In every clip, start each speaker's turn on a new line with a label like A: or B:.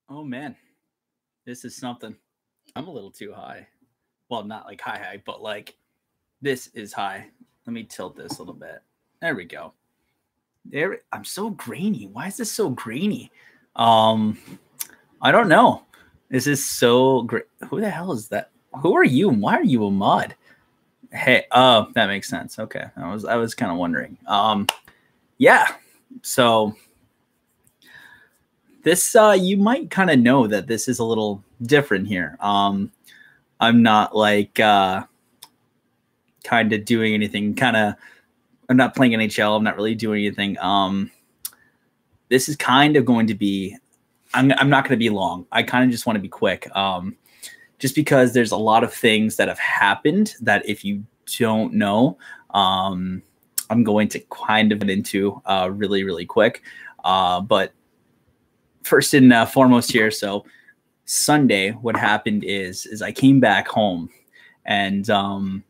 A: Oh man, this is something. I'm a little too high. Well, not like high, but like this is high. Let me tilt this a little bit. There we go. There, I'm so grainy. Why is this so grainy? Um, I don't know. This is so great. Who the hell is that? Who are you? And why are you a mod? Hey, oh, that makes sense. Okay, I was kind of wondering. Yeah. So this you might kind of know that this is a little different here. I'm not like kind of doing anything I'm not playing NHL. I'm not really doing anything. This is kind of going to be I'm not going to be long. I kind of just want to be quick. Just because there's a lot of things that have happened that if you don't know, I'm going to kind of get into really, really quick. But first and foremost here, so Sunday, what happened is I came back home and I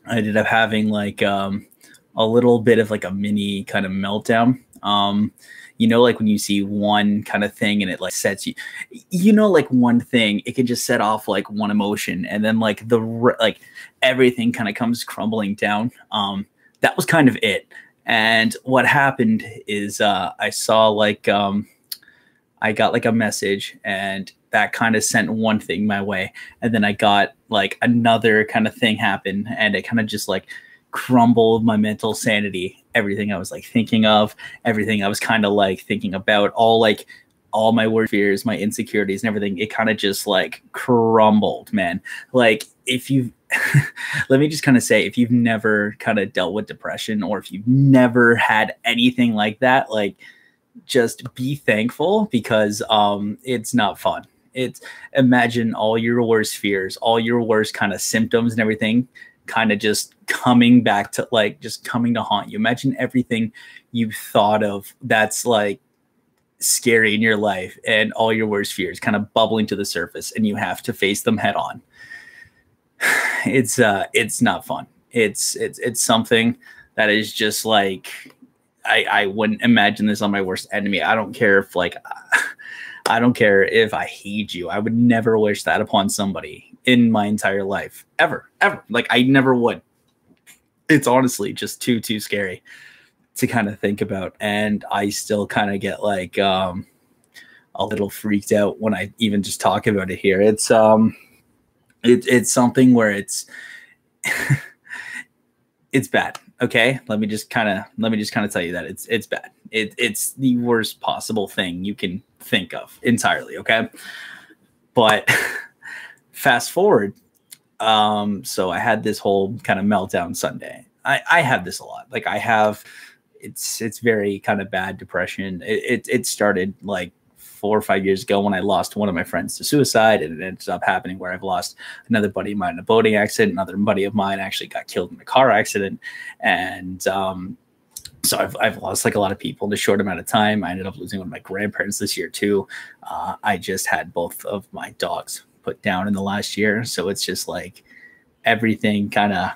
A: ended up having like a little bit of like a mini kind of meltdown. Like when you see one kind of thing and it like sets you, like one thing, it can just set off like one emotion and then like like everything kind of comes crumbling down. That was kind of it. And what happened is I saw like I got like a message and that kind of sent one thing my way. And then I got like another kind of thing happen and it kind of just like crumbled my mental sanity, everything I was like thinking of, everything I was kind of like thinking about, all my worst fears, my insecurities and everything. It kind of just like crumbled, man. Like if you let me just kind of say, if you've never kind of dealt with depression or if you've never had anything like that, like just be thankful because it's not fun. It's imagine all your worst fears, all your worst kind of symptoms and everything kind of just coming back to like just coming to haunt you. Imagine everything you thought of that's like scary in your life and all your worst fears kind of bubbling to the surface and you have to face them head on. It's not fun. It's something that is just like I wouldn't imagine this on my worst enemy. I don't care if I hate you. I would never wish that upon somebody in my entire life, ever. Like I never would. It's honestly just too scary to kind of think about. And I still kind of get like a little freaked out when I even just talk about it here. It's something where it's it's bad. Okay, let me just kind of tell you that it's bad. It's the worst possible thing you can think of entirely. Okay, but fast forward. So I had this whole kind of meltdown Sunday. I have this a lot. Like it's very kind of bad depression. It started like 4 or 5 years ago when I lost one of my friends to suicide, and it ended up happening where I've lost another buddy of mine in a boating accident. Another buddy of mine actually got killed in a car accident. And so I've lost like a lot of people in a short amount of time. I ended up losing one of my grandparents this year too. I just had both of my dogs put down in the last year. So it's just like everything kind of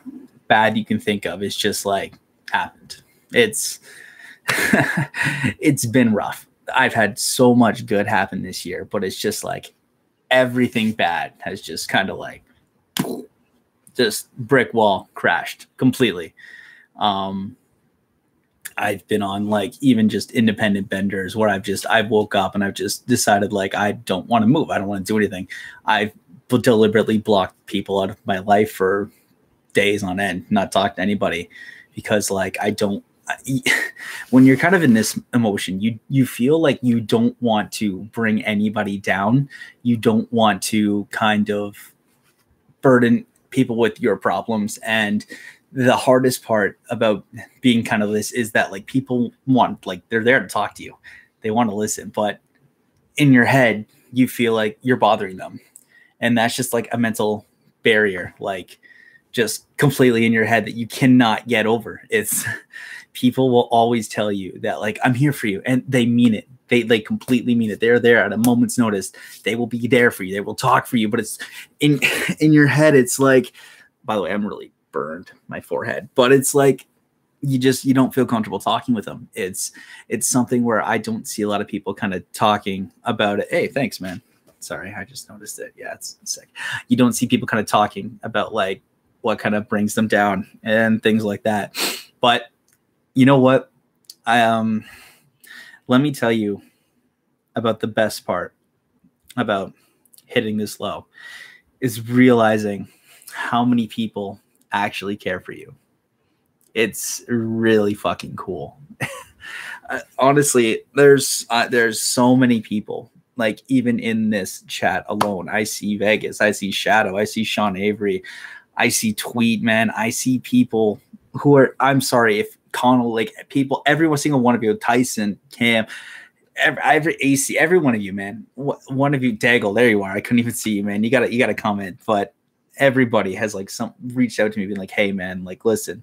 A: bad you can think of is just like happened. It's it's been rough. I've had so much good happen this year, but it's just like everything bad has just kind of like just brick wall crashed completely. I've been on like even just independent benders where I've woke up and I've just decided like I don't want to move. I don't want to do anything. I've deliberately blocked people out of my life for days on end, not talk to anybody because like when you're kind of in this emotion, you feel like you don't want to bring anybody down. You don't want to kind of burden people with your problems. And the hardest part about being kind of this is that like people want, like they're there to talk to you. They want to listen, but in your head, you feel like you're bothering them. And that's just like a mental barrier, like just completely in your head that you cannot get over. It's people will always tell you that like, I'm here for you. And they mean it. They completely mean it. They're there at a moment's notice. They will be there for you. They will talk for you, but it's in your head. It's like, by the way, I'm really burned my forehead, but it's like you don't feel comfortable talking with them. It's something where I don't see a lot of people kind of talking about it. Hey, thanks, man. Sorry, I just noticed it. Yeah, it's sick. You don't see people kind of talking about like what kind of brings them down and things like that. But you know what? Let me tell you about the best part about hitting this low is realizing how many people actually care for you. It's really fucking cool. Honestly, there's so many people, like even in this chat alone. I see Vegas, I see Shadow, I see Sean Avery, I see Tweet, man. I see people who are, I'm sorry if Connell, like people, every single one of you, Tyson, Cam, every AC, every one of you, man. One of you, Daggle, there you are. I couldn't even see you, man. You gotta comment. But everybody has like reached out to me being like, hey man, like listen,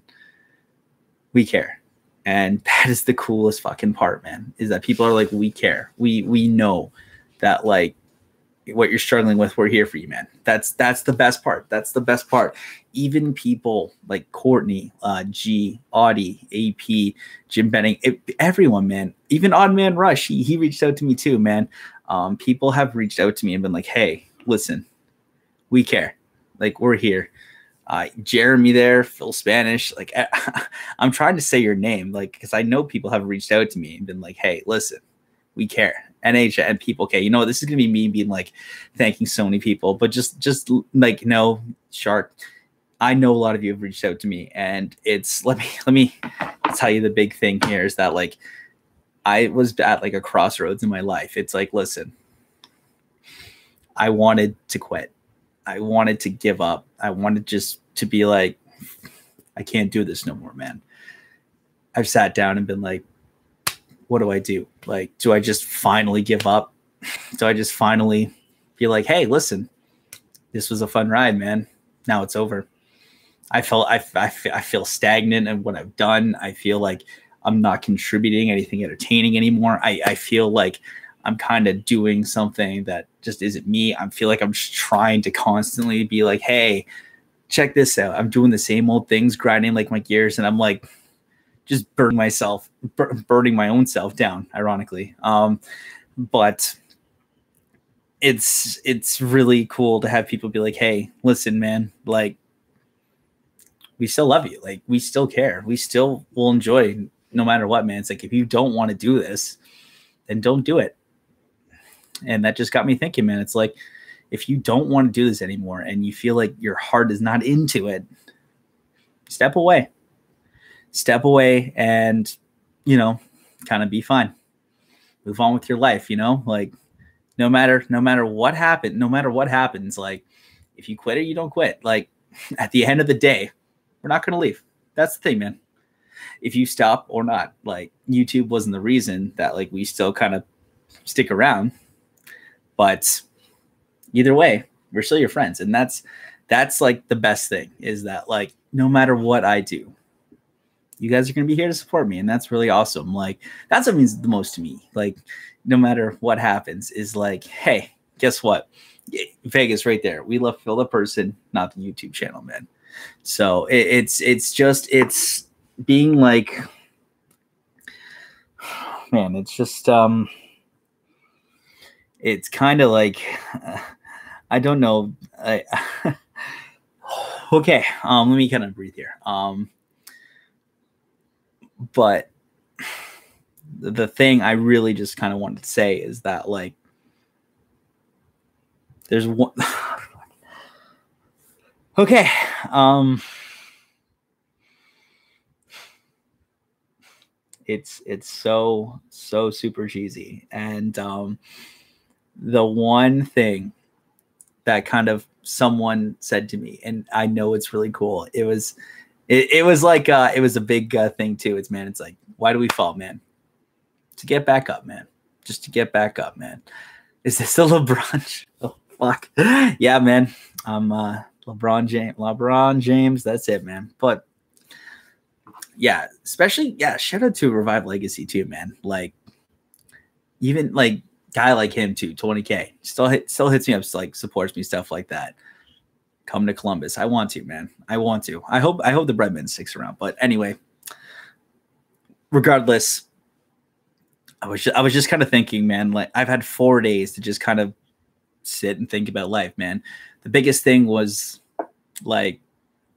A: we care. And that is the coolest fucking part, man, is that people are like, we care. We know that like what you're struggling with, we're here for you, man. That's the best part. That's the best part. Even people like Courtney, G, Audie, AP, Jim Benning, everyone, man. Even Odd Man Rush, he reached out to me too, man. People have reached out to me and been like, hey, listen, we care. Like, we're here. Jeremy there, Phil Spanish. Like, I'm trying to say your name, like, because I know people have reached out to me and been like, hey, listen, we care. NH and people, okay, you know, this is gonna be me being like thanking so many people, but just like, no, Shark, I know a lot of you have reached out to me, and it's let me tell you the big thing here is that like I was at like a crossroads in my life. It's like, listen, I wanted to quit. I wanted to give up. I wanted just to be like, I can't do this no more, man. I've sat down and been like, what do I do? Like, do I just finally give up? Do I just finally be like, hey, listen, this was a fun ride, man. Now it's over. I feel stagnant in what I've done. I feel like I'm not contributing anything entertaining anymore. I feel like I'm kind of doing something that just isn't me. I feel like I'm just trying to constantly be like, hey, check this out. I'm doing the same old things, grinding like my gears, and I'm like, just burning my own self down, ironically. But it's really cool to have people be like, hey, listen, man, like, we still love you. Like, we still care. We still will enjoy no matter what, man. It's like, if you don't want to do this, then don't do it. And that just got me thinking, man. It's like, if you don't want to do this anymore and you feel like your heart is not into it, step away. Step away and, you know, kind of be fine. Move on with your life, you know? Like, no matter what happens, like, if you quit or you don't quit, like, at the end of the day, we're not going to leave. That's the thing, man. If you stop or not, like, YouTube wasn't the reason that, like, we still kind of stick around. But either way, we're still your friends. And that's like the best thing is that, like, no matter what I do, you guys are going to be here to support me. And that's really awesome. Like, that's what means the most to me. Like, no matter what happens is like, hey, guess what? Vegas right there. We love Phil the person, not the YouTube channel, man. So it's being like, man, it's just, it's kind of like, I don't know. Okay. Let me kind of breathe here. But the thing I really just kind of wanted to say is that, like, there's one. Okay. It's so super cheesy. And the one thing that kind of someone said to me, and I know it's really cool. It was like it was a big thing too. It's like, why do we fall, man? To get back up, man. Just to get back up, man. Is this a LeBron? Oh, fuck. Yeah, man. I'm LeBron James. That's it, man. But yeah, especially, yeah, shout out to Revive Legacy too, man. Like, even like guy like him too, 20K. Still hits me up, like, supports me, stuff like that. Come to Columbus. I want to, man. I want to. I hope the Breadman sticks around. But anyway, regardless, I was just kind of thinking, man, like I've had 4 days to just kind of sit and think about life, man. The biggest thing was like,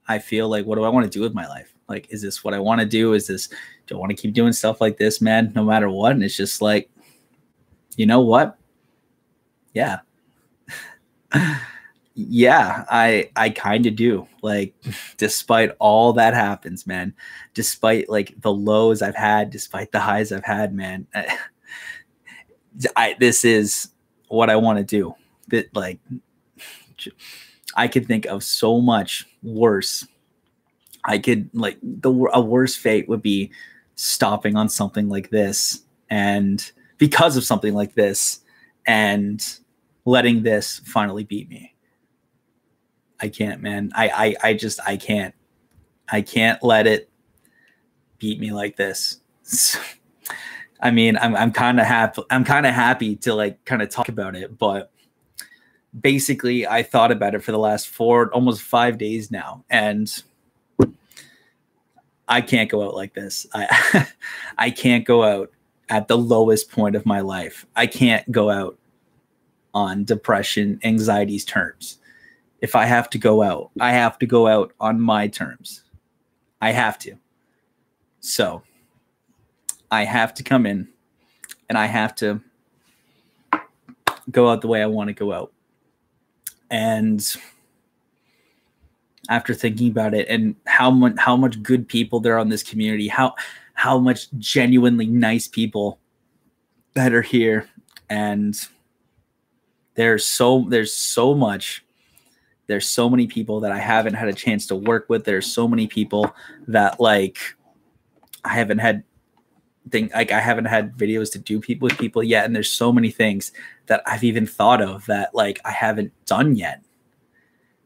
A: I feel like, what do I want to do with my life? Like, is this what I want to do? Do I want to keep doing stuff like this, man, no matter what? And it's just like, you know what? Yeah. Yeah, I kind of do. Like, despite all that happens, man, despite like the lows I've had, despite the highs I've had, man, this is what I want to do. That, like, I could think of so much worse. I could, like, a worse fate would be stopping on something like this, and because of something like this, and letting this finally beat me. I can't, man. I can't. I can't let it beat me like this. I mean, I'm kind of happy. I'm kind of happy to like kind of talk about it, but basically, I thought about it for the last almost 5 days now, and I can't go out like this. I can't go out at the lowest point of my life. I can't go out on depression, anxiety's terms. If I have to go out, I have to go out on my terms. I have to. So I have to come in and I have to go out the way I want to go out. And after thinking about it and how much good people there are in this community, how much genuinely nice people that are here, and there's so many people that I haven't had a chance to work with. There's so many people that like I haven't had videos to do with people yet, and there's so many things that I've even thought of that like I haven't done yet.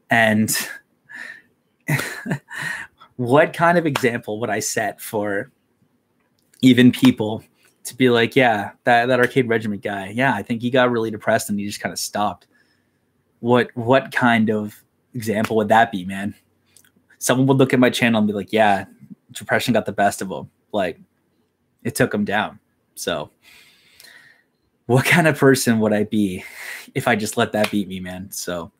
A: And what kind of example would I set for even people to be like, yeah, that Arcade Regiment guy, yeah, I think he got really depressed and he just kind of stopped. What kind of example would that be, man? Someone would look at my channel and be like, yeah, depression got the best of him. Like, it took him down. So what kind of person would I be if I just let that beat me, man? So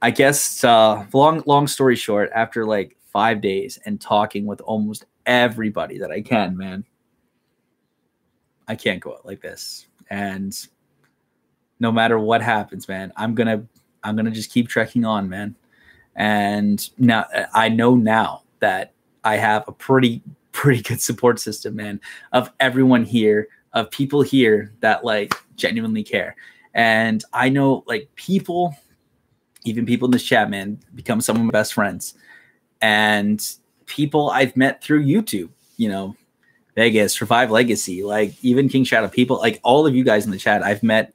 A: I guess long story short, after like 5 days and talking with almost everybody that I can, man, I can't go out like this. And no matter what happens, man, I'm gonna just keep trekking on, man. And now I know now that I have a pretty good support system, man, of everyone here, of people here that like genuinely care. And I know like people, even people in this chat, man, become some of my best friends. And people I've met through YouTube, you know, Vegas, Revive Legacy, like even King Shadow, people like all of you guys in the chat I've met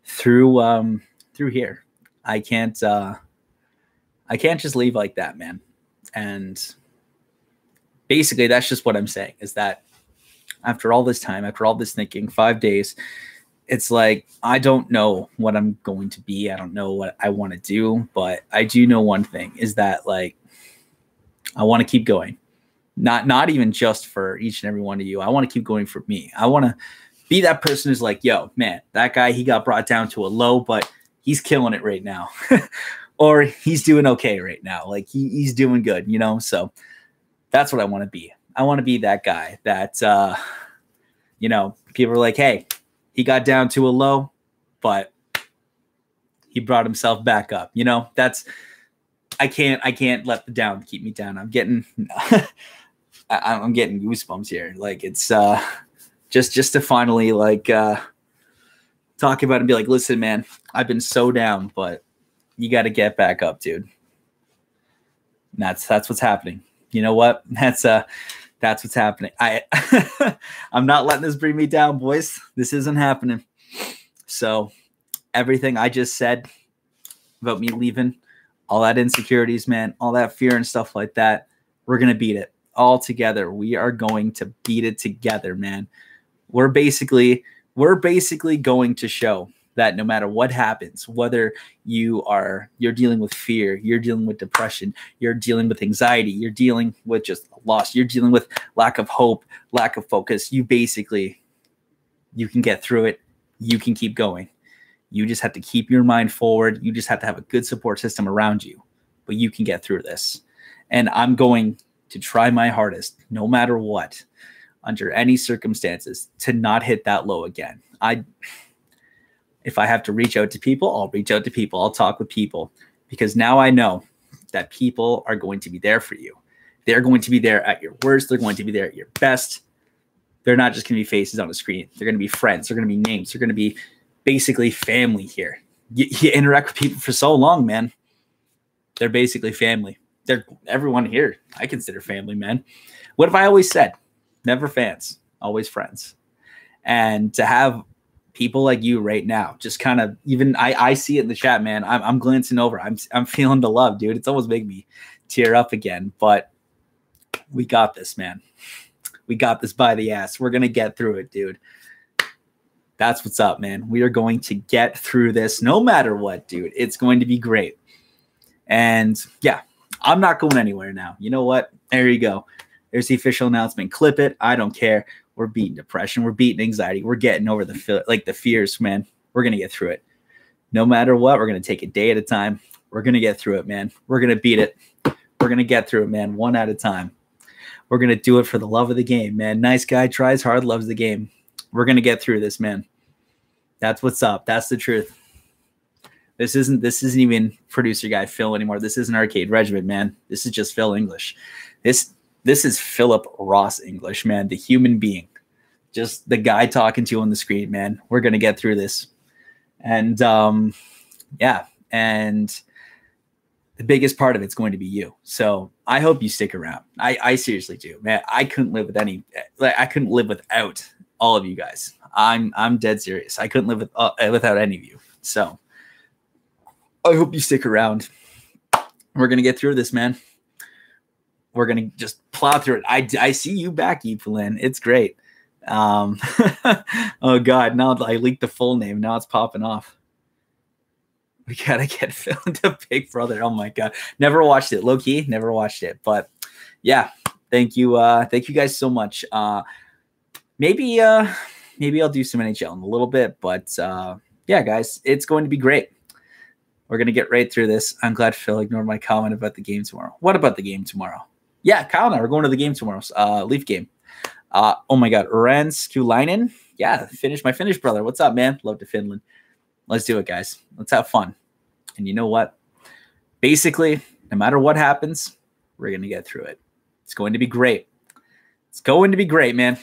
A: through here. I can't just leave like that, man. And basically that's just what I'm saying, is that after all this time, after all this thinking, 5 days, it's like, I don't know what I'm going to be. I don't know what I want to do, but I do know one thing, is that like, I want to keep going. Not even just for each and every one of you. I want to keep going for me. I want to be that person who's like, yo, man, that guy, he got brought down to a low, but he's killing it right now. Or he's doing okay right now. Like he's doing good, you know? So that's what I want to be. I want to be that guy that, you know, people are like, hey, he got down to a low, but he brought himself back up. You know, I can't let the down keep me down. I'm getting goosebumps here. Like it's just to finally like talk about it and be like, listen, man, I've been so down, but you got to get back up, dude. And that's what's happening. You know what? That's what's happening. I'm not letting this bring me down, boys. This isn't happening. So everything I just said about me leaving, all that insecurities, man, all that fear and stuff like that, we're going to beat it all together. We are going to beat it together, man. We're basically going to show that no matter what happens, whether you're dealing with fear, you're dealing with depression, you're dealing with anxiety, you're dealing with just loss, you're dealing with lack of hope, lack of focus, you can get through it. You can keep going. You just have to keep your mind forward. You just have to have a good support system around you, but you can get through this. And I'm going to try my hardest, no matter what, under any circumstances, to not hit that low again. If I have to reach out to people, I'll reach out to people. I'll talk with people, because now I know that people are going to be there for you. They're going to be there at your worst. They're going to be there at your best. They're not just going to be faces on a screen. They're going to be friends. They're going to be names. They're going to be basically family here. You interact with people for so long, man. They're basically family. They're everyone here I consider family, man. What have I always said? Never fans, always friends. And to have people like you right now, just kind of, even I see it in the chat, man. I'm glancing over. I'm feeling the love, dude. It's almost making me tear up again. But we got this, man. We got this by the ass. We're gonna get through it, dude. That's what's up, man. We are going to get through this no matter what, dude. It's going to be great. And yeah, I'm not going anywhere now. You know what? There you go. There's the official announcement. Clip it. I don't care. We're beating depression. We're beating anxiety. We're getting over the fears, man. We're going to get through it. No matter what, we're going to take it day at a time. We're going to get through it, man. We're going to beat it. We're going to get through it, man, one at a time. We're going to do it for the love of the game, man. Nice guy, tries hard, loves the game. We're going to get through this, man. That's what's up. That's the truth. This isn't even producer guy Phil anymore. This isn't Arcade Regiment, man. This is just Phil English. This is Philip Ross English, man. The human being. Just the guy talking to you on the screen, man. We're going to get through this. And yeah. And the biggest part of it's going to be you. So I hope you stick around. I seriously do, man. I couldn't live without all of you guys. I'm dead serious. I couldn't live without any of you. So I hope you stick around. We're going to get through this, man. We're going to just plow through it. I see you back, Evelyn. It's great. Oh God. Now I leaked the full name. Now it's popping off. We got to get Phil into Big Brother. Oh my God. Never watched it. Low key. Never watched it, but yeah, thank you. Thank you guys so much. Maybe I'll do some NHL in a little bit, but yeah, guys, it's going to be great. We're going to get right through this. I'm glad Phil ignored my comment about the game tomorrow. What about the game tomorrow? Yeah, Kyle and I are going to the game tomorrow. Leaf game. Oh my God. Rans Kulainen. Yeah, my Finnish brother. What's up, man? Love to Finland. Let's do it, guys. Let's have fun. And you know what? Basically, no matter what happens, we're going to get through it. It's going to be great. It's going to be great, man.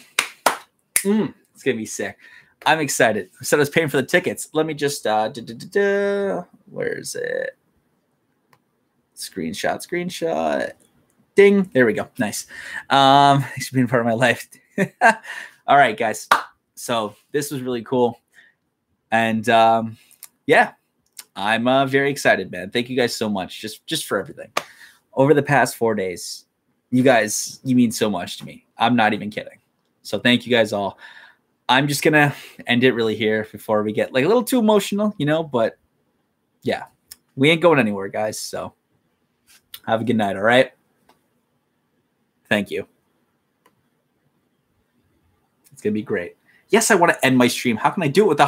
A: It's going to be sick. I'm excited. I said I was paying for the tickets. Let me just, where is it? Screenshot. Ding. There we go. Nice. Thanks for being part of my life. All right, guys. So this was really cool. And yeah, I'm very excited, man. Thank you guys so much just for everything. Over the past 4 days, you mean so much to me. I'm not even kidding. So thank you guys all. I'm just going to end it really here before we get like a little too emotional, but yeah, we ain't going anywhere, guys. So have a good night. All right. Thank you. It's going to be great. Yes, I want to end my stream. How can I do it without